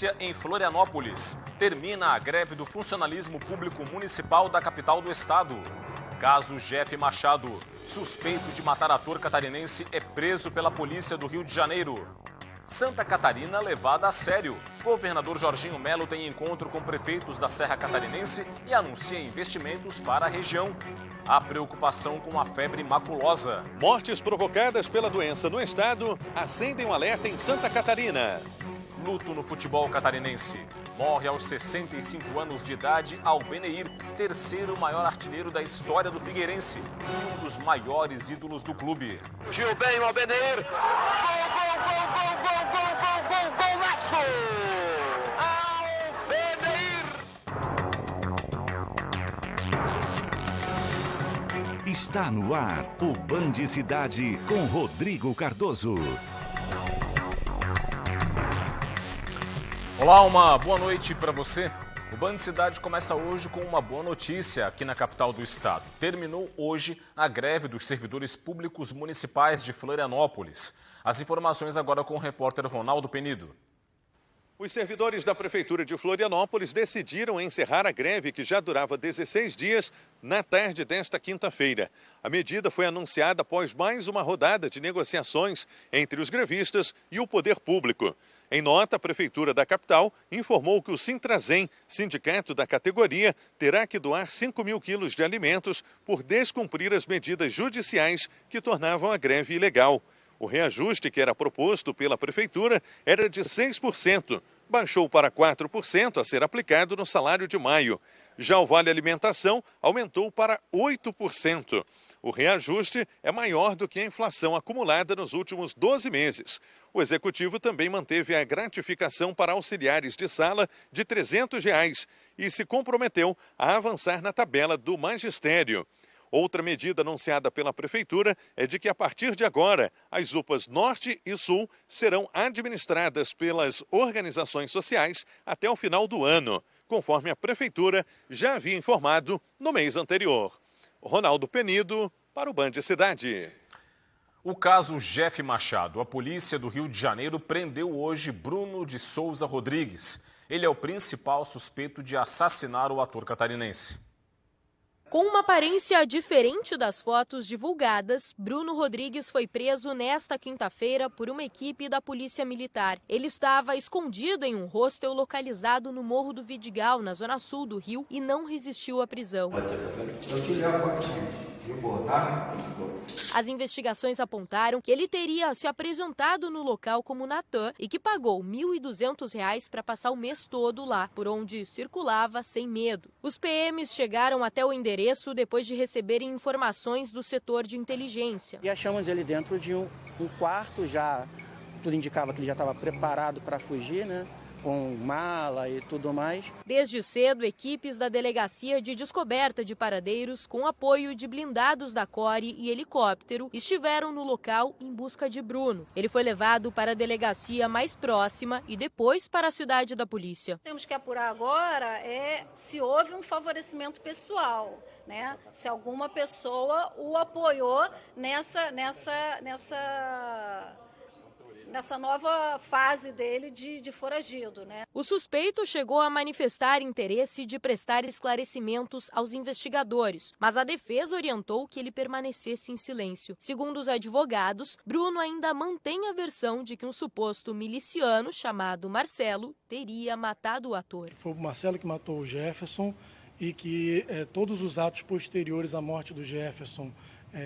polícia em Florianópolis. Termina a greve do funcionalismo público municipal da capital do estado. Caso Jeff Machado, suspeito de matar ator catarinense, é preso pela polícia do Rio de Janeiro. Santa Catarina levada a sério. Governador Jorginho Melo tem encontro com prefeitos da Serra Catarinense e anuncia investimentos para a região. A preocupação com a febre maculosa. Mortes provocadas pela doença no estado acendem um alerta em Santa Catarina. Luto no futebol catarinense. Morre aos 65 anos de idade Albeneir, terceiro maior artilheiro da história do Figueirense, um dos maiores ídolos do clube. Fugiu bem o Albeneir. Golaço! Albeneir! Está no ar o Band Cidade com Rodrigo Cardoso. Olá, uma boa noite para você. O Band Cidade começa hoje com uma boa notícia aqui na capital do estado. Terminou hoje a greve dos servidores públicos municipais de Florianópolis. As informações agora com o repórter Ronaldo Penido. Os servidores da Prefeitura de Florianópolis decidiram encerrar a greve que já durava 16 dias na tarde desta quinta-feira. A medida foi anunciada após mais uma rodada de negociações entre os grevistas e o poder público. Em nota, a Prefeitura da capital informou que o Sintrazem, sindicato da categoria, terá que doar 5 mil quilos de alimentos por descumprir as medidas judiciais que tornavam a greve ilegal. O reajuste que era proposto pela Prefeitura era de 6%, baixou para 4% a ser aplicado no salário de maio. Já o Vale Alimentação aumentou para 8%. O reajuste é maior do que a inflação acumulada nos últimos 12 meses. O Executivo também manteve a gratificação para auxiliares de sala de R$ 300 e se comprometeu a avançar na tabela do magistério. Outra medida anunciada pela Prefeitura é de que, a partir de agora, as UPAs Norte e Sul serão administradas pelas organizações sociais até o final do ano, conforme a Prefeitura já havia informado no mês anterior. Ronaldo Penido, para o Band Cidade. O caso Jeff Machado. A polícia do Rio de Janeiro prendeu hoje Bruno de Souza Rodrigues. Ele é o principal suspeito de assassinar o ator catarinense. Com uma aparência diferente das fotos divulgadas, Bruno Rodrigues foi preso nesta quinta-feira por uma equipe da Polícia Militar. Ele estava escondido em um hostel localizado no Morro do Vidigal, na zona sul do Rio, e não resistiu à prisão. As investigações apontaram que ele teria se apresentado no local como Natan e que pagou R$ 1.200 para passar o mês todo lá, por onde circulava sem medo. Os PMs chegaram até o endereço depois de receberem informações do setor de inteligência. E achamos ele dentro de um quarto, já tudo indicava que ele já estava preparado para fugir, né? Com mala e tudo mais. Desde cedo, equipes da Delegacia de Descoberta de Paradeiros, com apoio de blindados da CORE e helicóptero, estiveram no local em busca de Bruno. Ele foi levado para a delegacia mais próxima e depois para a cidade da polícia. Temos que apurar agora se houve um favorecimento pessoal, né? Se alguma pessoa o apoiou nessa nova fase dele de foragido, né? O suspeito chegou a manifestar interesse de prestar esclarecimentos aos investigadores, mas a defesa orientou que ele permanecesse em silêncio. Segundo os advogados, Bruno ainda mantém a versão de que um suposto miliciano chamado Marcelo teria matado o ator. Foi o Marcelo que matou o Jefferson e que todos os atos posteriores à morte do Jefferson,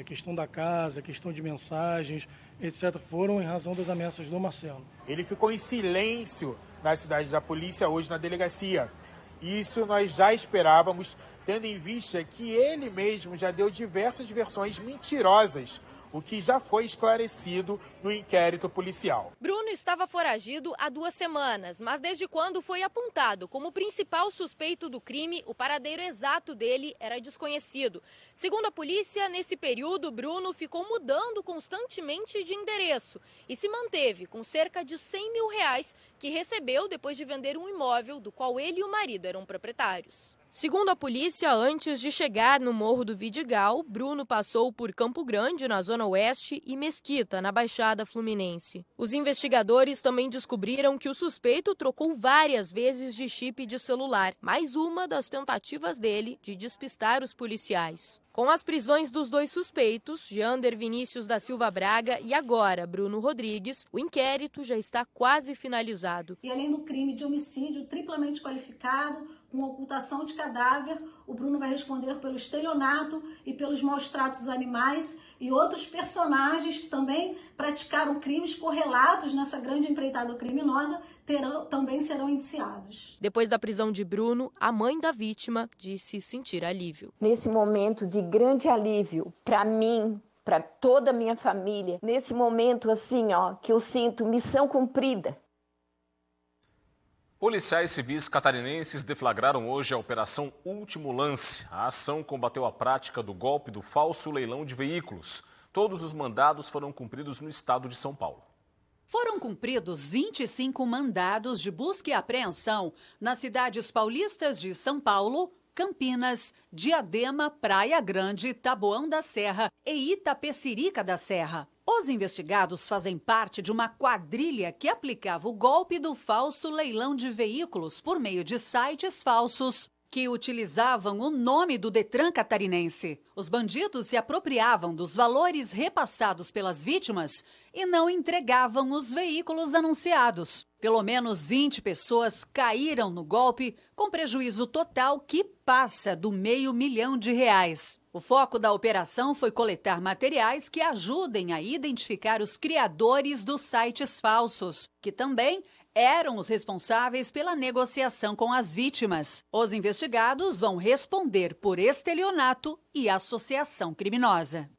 questão da casa, questão de mensagens, etc., foram em razão das ameaças do Marcelo. Ele ficou em silêncio na cidade da polícia hoje na delegacia. Isso nós já esperávamos, tendo em vista que ele mesmo já deu diversas versões mentirosas, o que já foi esclarecido no inquérito policial. Bruno estava foragido há 2 semanas, mas desde quando foi apontado como principal suspeito do crime, o paradeiro exato dele era desconhecido. Segundo a polícia, nesse período, Bruno ficou mudando constantemente de endereço e se manteve com cerca de R$100 mil que recebeu depois de vender um imóvel do qual ele e o marido eram proprietários. Segundo a polícia, antes de chegar no Morro do Vidigal, Bruno passou por Campo Grande, na Zona Oeste, e Mesquita, na Baixada Fluminense. Os investigadores também descobriram que o suspeito trocou várias vezes de chip de celular, mais uma das tentativas dele de despistar os policiais. Com as prisões dos dois suspeitos, Jander Vinícius da Silva Braga e agora Bruno Rodrigues, o inquérito já está quase finalizado. E além do crime de homicídio triplamente qualificado, com ocultação de cadáver, o Bruno vai responder pelo estelionato e pelos maus tratos aos animais e outros personagens que também praticaram crimes correlatos nessa grande empreitada criminosa também serão indiciados. Depois da prisão de Bruno, a mãe da vítima disse sentir alívio. Nesse momento de grande alívio, para mim, para toda a minha família, nesse momento assim, que eu sinto missão cumprida. Policiais civis catarinenses deflagraram hoje a Operação Último Lance. A ação combateu a prática do golpe do falso leilão de veículos. Todos os mandados foram cumpridos no estado de São Paulo. Foram cumpridos 25 mandados de busca e apreensão nas cidades paulistas de São Paulo, Campinas, Diadema, Praia Grande, Taboão da Serra e Itapecerica da Serra. Os investigados fazem parte de uma quadrilha que aplicava o golpe do falso leilão de veículos por meio de sites falsos que utilizavam o nome do Detran catarinense. Os bandidos se apropriavam dos valores repassados pelas vítimas e não entregavam os veículos anunciados. Pelo menos 20 pessoas caíram no golpe, com prejuízo total que passa do R$500 mil. O foco da operação foi coletar materiais que ajudem a identificar os criadores dos sites falsos, que também eram os responsáveis pela negociação com as vítimas. Os investigados vão responder por estelionato e associação criminosa.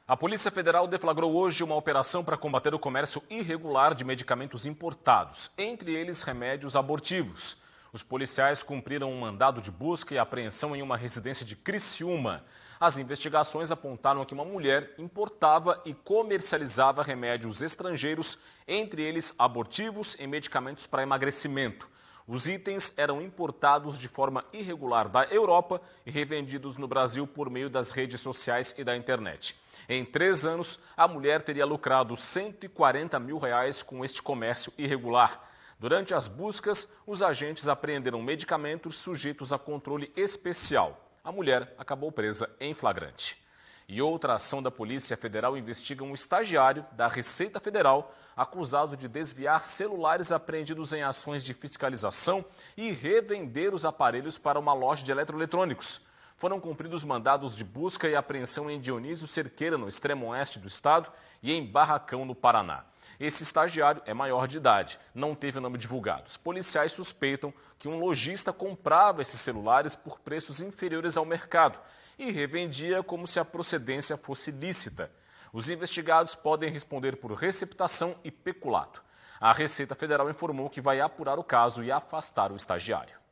A Polícia Federal deflagrou hoje uma operação para combater o comércio irregular de medicamentos importados, entre eles remédios abortivos. Os policiais cumpriram um mandado de busca e apreensão em uma residência de Criciúma. As investigações apontaram que uma mulher importava e comercializava remédios estrangeiros, entre eles abortivos e medicamentos para emagrecimento. Os itens eram importados de forma irregular da Europa e revendidos no Brasil por meio das redes sociais e da internet. Em 3 anos, a mulher teria lucrado R$140 mil com este comércio irregular. Durante as buscas, os agentes apreenderam medicamentos sujeitos a controle especial. A mulher acabou presa em flagrante. E outra ação da Polícia Federal investiga um estagiário da Receita Federal acusado de desviar celulares apreendidos em ações de fiscalização e revender os aparelhos para uma loja de eletroeletrônicos. Foram cumpridos mandados de busca e apreensão em Dionísio Cerqueira, no extremo oeste do estado, e em Barracão, no Paraná. Esse estagiário é maior de idade, não teve o nome divulgado. Os policiais suspeitam que um lojista comprava esses celulares por preços inferiores ao mercado e revendia como se a procedência fosse lícita. Os investigados podem responder por receptação e peculato. A Receita Federal informou que vai apurar o caso e afastar o estagiário.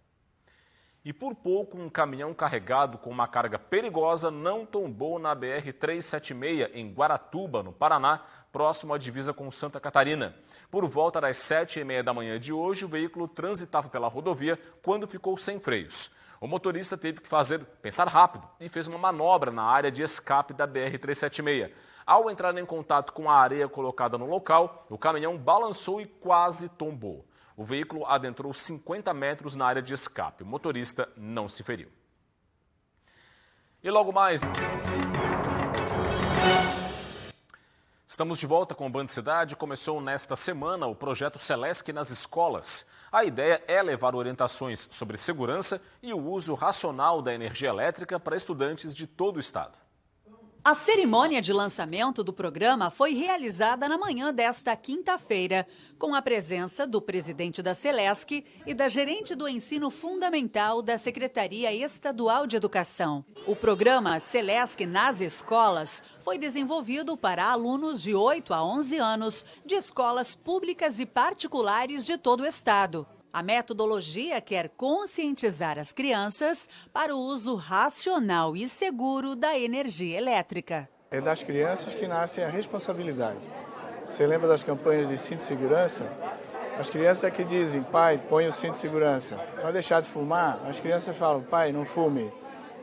E por pouco, um caminhão carregado com uma carga perigosa não tombou na BR-376, em Guaratuba, no Paraná, próximo à divisa com Santa Catarina. Por volta das 7h30 da manhã de hoje, o veículo transitava pela rodovia quando ficou sem freios. O motorista teve que pensar rápido e fez uma manobra na área de escape da BR-376. Ao entrar em contato com a areia colocada no local, o caminhão balançou e quase tombou. O veículo adentrou 50 metros na área de escape. O motorista não se feriu. E logo mais... Estamos de volta com o Band Cidade. Começou nesta semana o projeto Celesc nas escolas. A ideia é levar orientações sobre segurança e o uso racional da energia elétrica para estudantes de todo o estado. A cerimônia de lançamento do programa foi realizada na manhã desta quinta-feira, com a presença do presidente da Celesc e da gerente do ensino fundamental da Secretaria Estadual de Educação. O programa Celesc nas escolas foi desenvolvido para alunos de 8 a 11 anos de escolas públicas e particulares de todo o estado. A metodologia quer conscientizar as crianças para o uso racional e seguro da energia elétrica. É das crianças que nasce a responsabilidade. Você lembra das campanhas de cinto de segurança? As crianças é que dizem, pai, põe o cinto de segurança. Para deixar de fumar, as crianças falam, pai, não fume.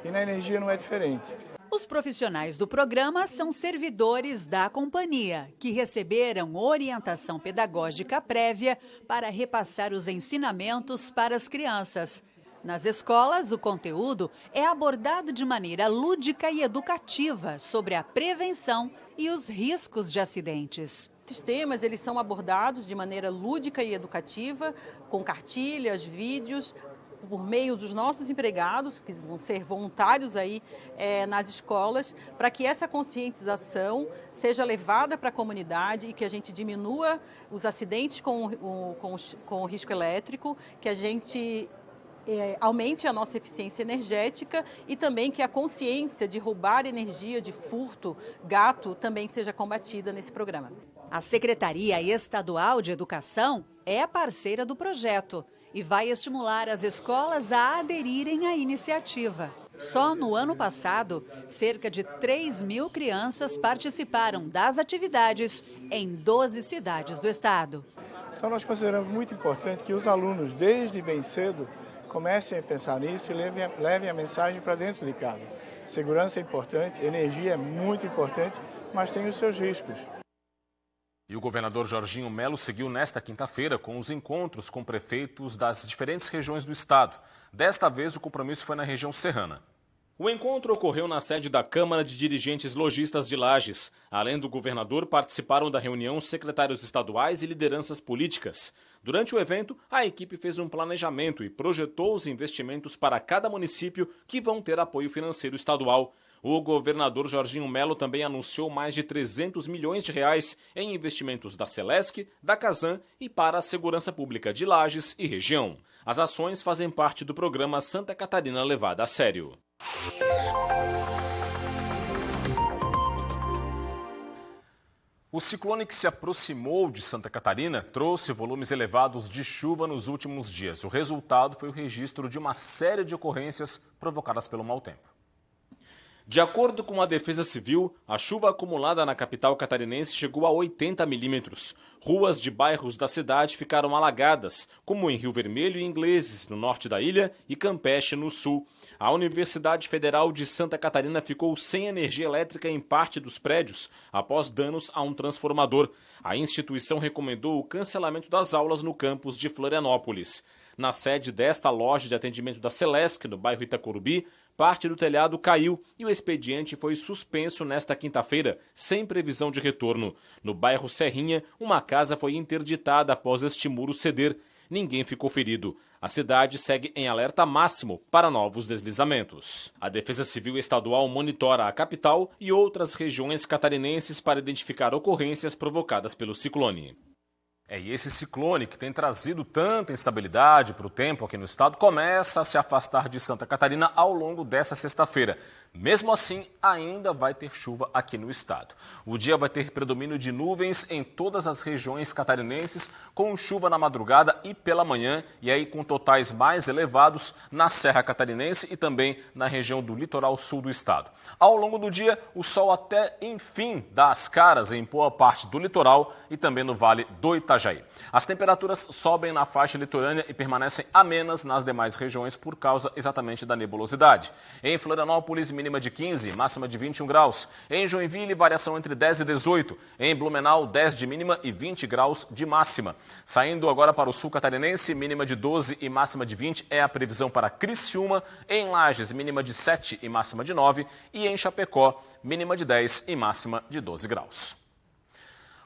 E na energia não é diferente. Os profissionais do programa são servidores da companhia, que receberam orientação pedagógica prévia para repassar os ensinamentos para as crianças. Nas escolas, o conteúdo é abordado de maneira lúdica e educativa sobre a prevenção e os riscos de acidentes. Esses temas eles são abordados de maneira lúdica e educativa, com cartilhas, vídeos, por meio dos nossos empregados, que vão ser voluntários aí nas escolas, para que essa conscientização seja levada para a comunidade e que a gente diminua os acidentes com o risco elétrico, que a gente aumente a nossa eficiência energética e também que a consciência de roubar energia, de furto, gato, também seja combatida nesse programa. A Secretaria Estadual de Educação é parceira do projeto e vai estimular as escolas a aderirem à iniciativa. Só no ano passado, cerca de 3.000 crianças participaram das atividades em 12 cidades do estado. Então nós consideramos muito importante que os alunos, desde bem cedo, comecem a pensar nisso e levem a mensagem para dentro de casa. Segurança é importante, energia é muito importante, mas tem os seus riscos. E o governador Jorginho Melo seguiu nesta quinta-feira com os encontros com prefeitos das diferentes regiões do estado. Desta vez, o compromisso foi na região serrana. O encontro ocorreu na sede da Câmara de Dirigentes Lojistas de Lages. Além do governador, participaram da reunião secretários estaduais e lideranças políticas. Durante o evento, a equipe fez um planejamento e projetou os investimentos para cada município que vão ter apoio financeiro estadual. O governador Jorginho Melo também anunciou mais de 300 milhões de reais em investimentos da Celesc, da Casan e para a segurança pública de Lages e região. As ações fazem parte do programa Santa Catarina Levada a Sério. O ciclone que se aproximou de Santa Catarina trouxe volumes elevados de chuva nos últimos dias. O resultado foi o registro de uma série de ocorrências provocadas pelo mau tempo. De acordo com a Defesa Civil, a chuva acumulada na capital catarinense chegou a 80 milímetros. Ruas de bairros da cidade ficaram alagadas, como em Rio Vermelho e Ingleses, no norte da ilha, e Campeche, no sul. A Universidade Federal de Santa Catarina ficou sem energia elétrica em parte dos prédios, após danos a um transformador. A instituição recomendou o cancelamento das aulas no campus de Florianópolis. Na sede desta loja de atendimento da Celesc, no bairro Itacorubi, parte do telhado caiu e o expediente foi suspenso nesta quinta-feira, sem previsão de retorno. No bairro Serrinha, uma casa foi interditada após este muro ceder. Ninguém ficou ferido. A cidade segue em alerta máximo para novos deslizamentos. A Defesa Civil Estadual monitora a capital e outras regiões catarinenses para identificar ocorrências provocadas pelo ciclone. E esse ciclone, que tem trazido tanta instabilidade para o tempo aqui no estado, começa a se afastar de Santa Catarina ao longo dessa sexta-feira. Mesmo assim, ainda vai ter chuva aqui no estado. O dia vai ter predomínio de nuvens em todas as regiões catarinenses, com chuva na madrugada e pela manhã, e aí com totais mais elevados na Serra Catarinense e também na região do litoral sul do estado. Ao longo do dia, o sol até enfim dá as caras em boa parte do litoral e também no Vale do Itajaí. As temperaturas sobem na faixa litorânea e permanecem amenas nas demais regiões por causa exatamente da nebulosidade. Em Florianópolis, mínima de 15, máxima de 21 graus. Em Joinville, variação entre 10 e 18. Em Blumenau, 10 de mínima e 20 graus de máxima. Saindo agora para o sul catarinense, mínima de 12 e máxima de 20 é a previsão para Criciúma. Em Lages, mínima de 7 e máxima de 9. E em Chapecó, mínima de 10 e máxima de 12 graus.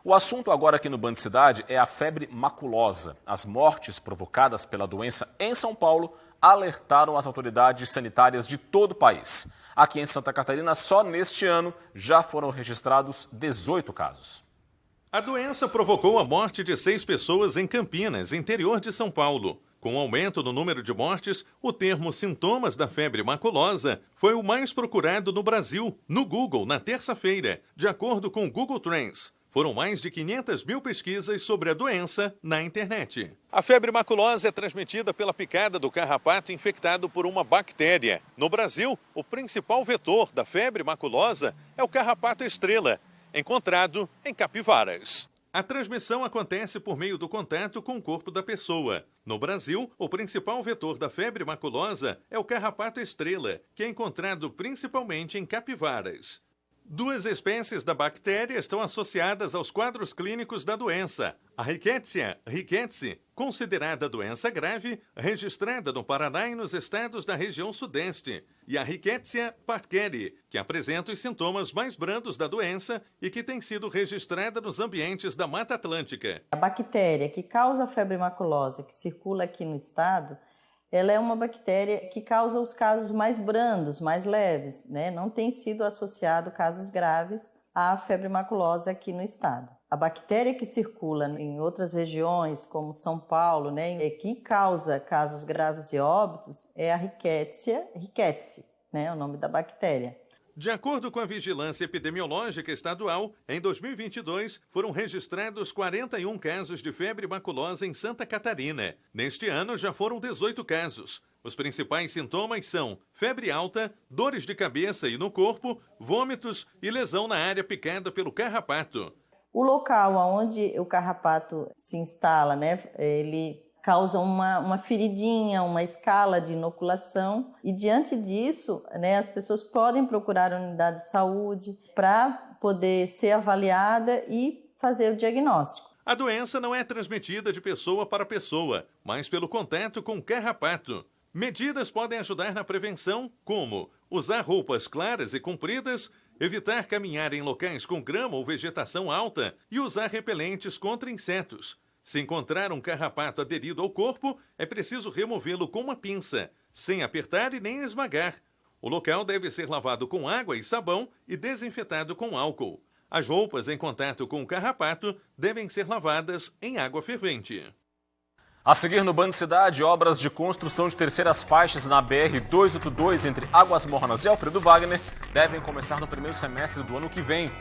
O assunto agora aqui no Band Cidade é a febre maculosa. As mortes provocadas pela doença em São Paulo alertaram as autoridades sanitárias de todo o país. Aqui em Santa Catarina, só neste ano, já foram registrados 18 casos. A doença provocou a morte de 6 pessoas em Campinas, interior de São Paulo. Com o aumento no número de mortes, o termo sintomas da febre maculosa foi o mais procurado no Brasil, no Google, na terça-feira, de acordo com o Google Trends. Foram mais de 500 mil pesquisas sobre a doença na internet. A febre maculosa é transmitida pela picada do carrapato infectado por uma bactéria. No Brasil, o principal vetor da febre maculosa é o carrapato estrela, encontrado em capivaras. A transmissão acontece por meio do contato com o corpo da pessoa. No Brasil, o principal vetor da febre maculosa é o carrapato estrela, que é encontrado principalmente em capivaras. 2 espécies da bactéria estão associadas aos quadros clínicos da doença. A Rickettsia rickettsii, considerada doença grave, registrada no Paraná e nos estados da região sudeste, e a Rickettsia parkeri, que apresenta os sintomas mais brandos da doença e que tem sido registrada nos ambientes da Mata Atlântica. A bactéria que causa a febre maculosa, que circula aqui no estado, ela é uma bactéria que causa os casos mais brandos, mais leves, né? Não tem sido associado casos graves à febre maculosa aqui no estado. A bactéria que circula em outras regiões, como São Paulo, né, que causa casos graves e óbitos, é a Rickettsia rickettsii, né, o nome da bactéria. De acordo com a Vigilância Epidemiológica Estadual, em 2022 foram registrados 41 casos de febre maculosa em Santa Catarina. Neste ano já foram 18 casos. Os principais sintomas são febre alta, dores de cabeça e no corpo, vômitos e lesão na área picada pelo carrapato. O local onde o carrapato se instala, né, ele causa uma feridinha, uma escala de inoculação e diante disso, né, as pessoas podem procurar a unidade de saúde para poder ser avaliada e fazer o diagnóstico. A doença não é transmitida de pessoa para pessoa, mas pelo contato com o carrapato. Medidas podem ajudar na prevenção, como usar roupas claras e compridas, evitar caminhar em locais com grama ou vegetação alta e usar repelentes contra insetos. Se encontrar um carrapato aderido ao corpo, é preciso removê-lo com uma pinça, sem apertar e nem esmagar. O local deve ser lavado com água e sabão e desinfetado com álcool. As roupas em contato com o carrapato devem ser lavadas em água fervente. A seguir no Band Cidade, obras de construção de terceiras faixas na BR-282 entre Águas Mornas e Alfredo Wagner devem começar no primeiro semestre do ano que vem.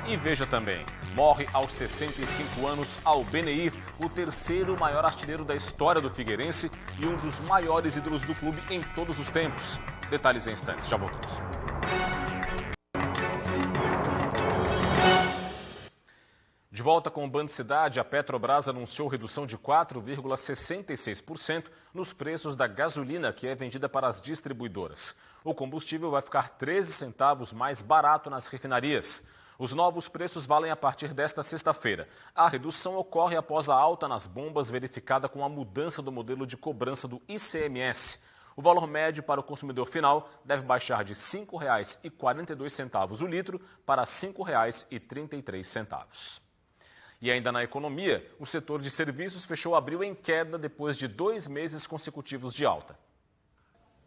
E veja também, morre aos 65 anos Albenir, o terceiro maior artilheiro da história do Figueirense e um dos maiores ídolos do clube em todos os tempos. Detalhes em instantes, já voltamos. De volta com o Band Cidade, a Petrobras anunciou redução de 4,66% nos preços da gasolina que é vendida para as distribuidoras. O combustível vai ficar 13 centavos mais barato nas refinarias. Os novos preços valem a partir desta sexta-feira. A redução ocorre após a alta nas bombas verificada com a mudança do modelo de cobrança do ICMS. O valor médio para o consumidor final deve baixar de R$ 5,42 o litro para R$ 5,33. E ainda na economia, o setor de serviços fechou abril em queda depois de 2 meses consecutivos de alta.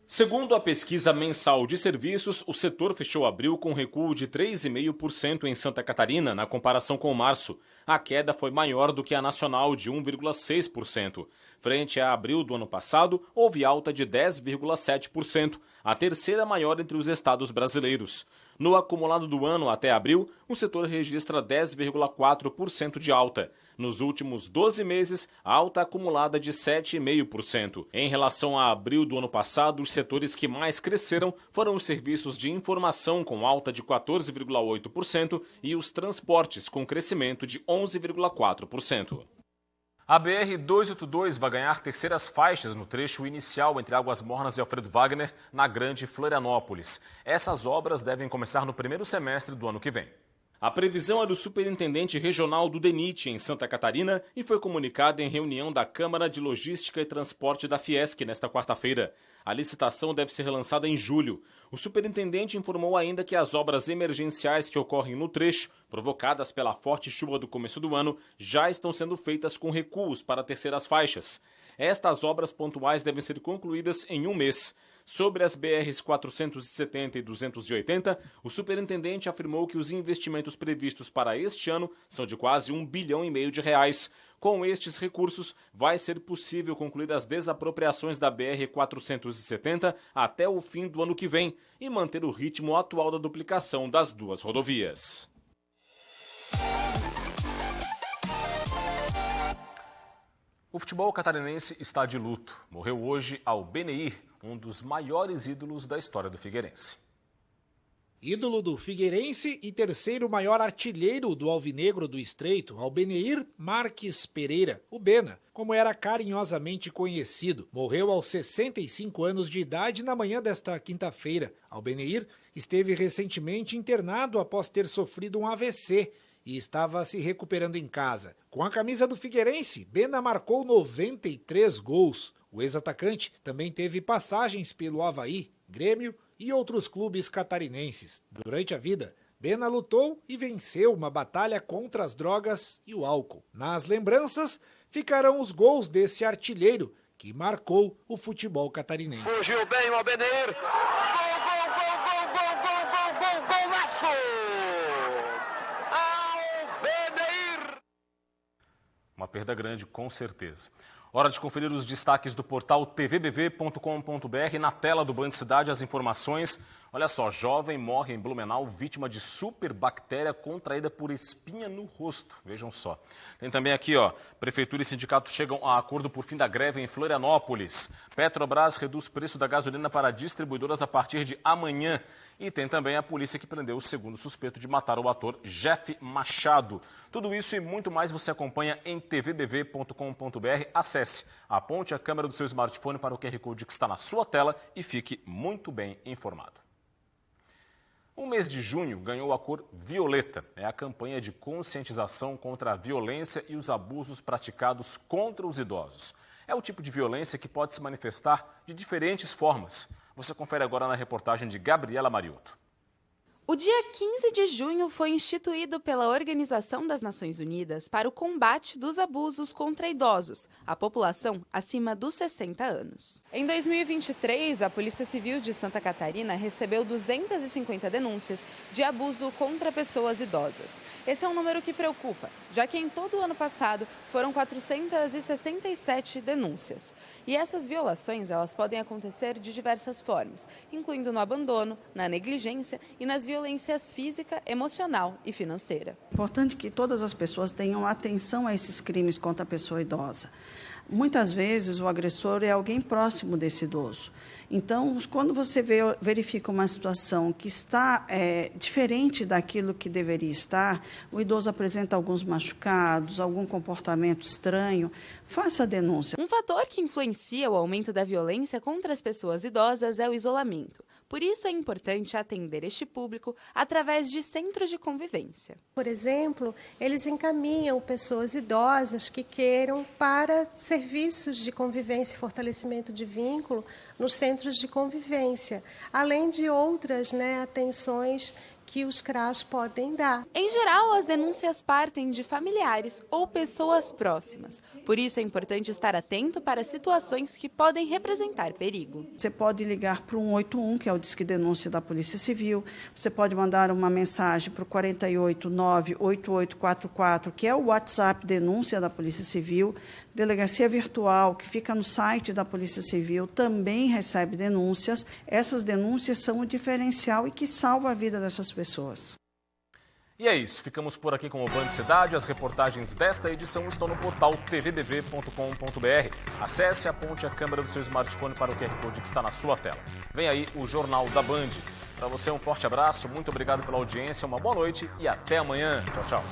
Segundo a pesquisa mensal de serviços, o setor fechou abril com recuo de 3,5% em Santa Catarina, na comparação com março. A queda foi maior do que a nacional, de 1,6%. Frente a abril do ano passado, houve alta de 10,7%, a terceira maior entre os estados brasileiros. No acumulado do ano até abril, o setor registra 10,4% de alta. Nos últimos 12 meses, a alta acumulada de 7,5%. Em relação a abril do ano passado, os setores que mais cresceram foram os serviços de informação, com alta de 14,8%, e os transportes, com crescimento de 11,4%. A BR-282 vai ganhar terceiras faixas no trecho inicial entre Águas Mornas e Alfredo Wagner, na Grande Florianópolis. Essas obras devem começar no primeiro semestre do ano que vem. A previsão é do superintendente regional do DENIT, em Santa Catarina, e foi comunicada em reunião da Câmara de Logística e Transporte da Fiesc nesta quarta-feira. A licitação deve ser relançada em julho. O superintendente informou ainda que as obras emergenciais que ocorrem no trecho, provocadas pela forte chuva do começo do ano, já estão sendo feitas com recuos para terceiras faixas. Estas obras pontuais devem ser concluídas em 1 mês. Sobre as BRs 470 e 280, o superintendente afirmou que os investimentos previstos para este ano são de quase R$1,5 bilhão de reais. Com estes recursos, vai ser possível concluir as desapropriações da BR 470 até o fim do ano que vem e manter o ritmo atual da duplicação das duas rodovias. O futebol catarinense está de luto. Morreu hoje Albenir, um dos maiores ídolos da história do Figueirense. Ídolo do Figueirense e terceiro maior artilheiro do Alvinegro do Estreito, Albeneir Marques Pereira, o Bena, como era carinhosamente conhecido, morreu aos 65 anos de idade na manhã desta quinta-feira. Albeneir esteve recentemente internado após ter sofrido um AVC e estava se recuperando em casa. Com a camisa do Figueirense, Bena marcou 93 gols. O ex-atacante também teve passagens pelo Avaí, Grêmio e outros clubes catarinenses. Durante a vida, Bena lutou e venceu uma batalha contra as drogas e o álcool. Nas lembranças, ficarão os gols desse artilheiro que marcou o futebol catarinense. Fugiu bem o Albeneir. Golaço! Albeneir! Uma perda grande, com certeza. Hora de conferir os destaques do portal tvbv.com.br. Na tela do Band Cidade, as informações. Olha só, jovem morre em Blumenau vítima de superbactéria contraída por espinha no rosto. Vejam só. Tem também aqui, ó, Prefeitura e sindicato chegam a acordo por fim da greve em Florianópolis. Petrobras reduz preço da gasolina para distribuidoras a partir de amanhã. E tem também a polícia que prendeu o segundo suspeito de matar o ator Jeff Machado. Tudo isso e muito mais você acompanha em tvbv.com.br. Acesse, aponte a câmera do seu smartphone para o QR Code que está na sua tela e fique muito bem informado. O mês de junho ganhou a cor violeta. É a campanha de conscientização contra a violência e os abusos praticados contra os idosos. É o tipo de violência que pode se manifestar de diferentes formas. Você confere agora na reportagem de Gabriela Mariotto. O dia 15 de junho foi instituído pela Organização das Nações Unidas para o combate dos abusos contra idosos, a população acima dos 60 anos. Em 2023, a Polícia Civil de Santa Catarina recebeu 250 denúncias de abuso contra pessoas idosas. Esse é um número que preocupa, já que em todo o ano passado foram 467 denúncias. E essas violações elas podem acontecer de diversas formas, incluindo no abandono, na negligência e nas violências física, emocional e financeira. É importante que todas as pessoas tenham atenção a esses crimes contra a pessoa idosa. Muitas vezes o agressor é alguém próximo desse idoso. Então, quando você verifica uma situação que está diferente daquilo que deveria estar, o idoso apresenta alguns machucados, algum comportamento estranho, faça a denúncia. Um fator que influencia o aumento da violência contra as pessoas idosas é o isolamento. Por isso é importante atender este público através de centros de convivência. Por exemplo, eles encaminham pessoas idosas que queiram para serviços de convivência e fortalecimento de vínculo nos centros de convivência, além de outras atenções que os CRAS podem dar. Em geral, as denúncias partem de familiares ou pessoas próximas. Por isso é importante estar atento para situações que podem representar perigo. Você pode ligar para o 181, que é o Disque Denúncia da Polícia Civil. Você pode mandar uma mensagem para o 489-8844, que é o WhatsApp Denúncia da Polícia Civil. Delegacia Virtual, que fica no site da Polícia Civil, também recebe denúncias. Essas denúncias são o diferencial e que salva a vida dessas pessoas. E é isso, ficamos por aqui com o Band Cidade. As reportagens desta edição estão no portal tvbv.com.br. Acesse, aponte a câmera do seu smartphone para o QR Code que está na sua tela. Vem aí o Jornal da Band. Para você um forte abraço, muito obrigado pela audiência, uma boa noite e até amanhã. Tchau, tchau.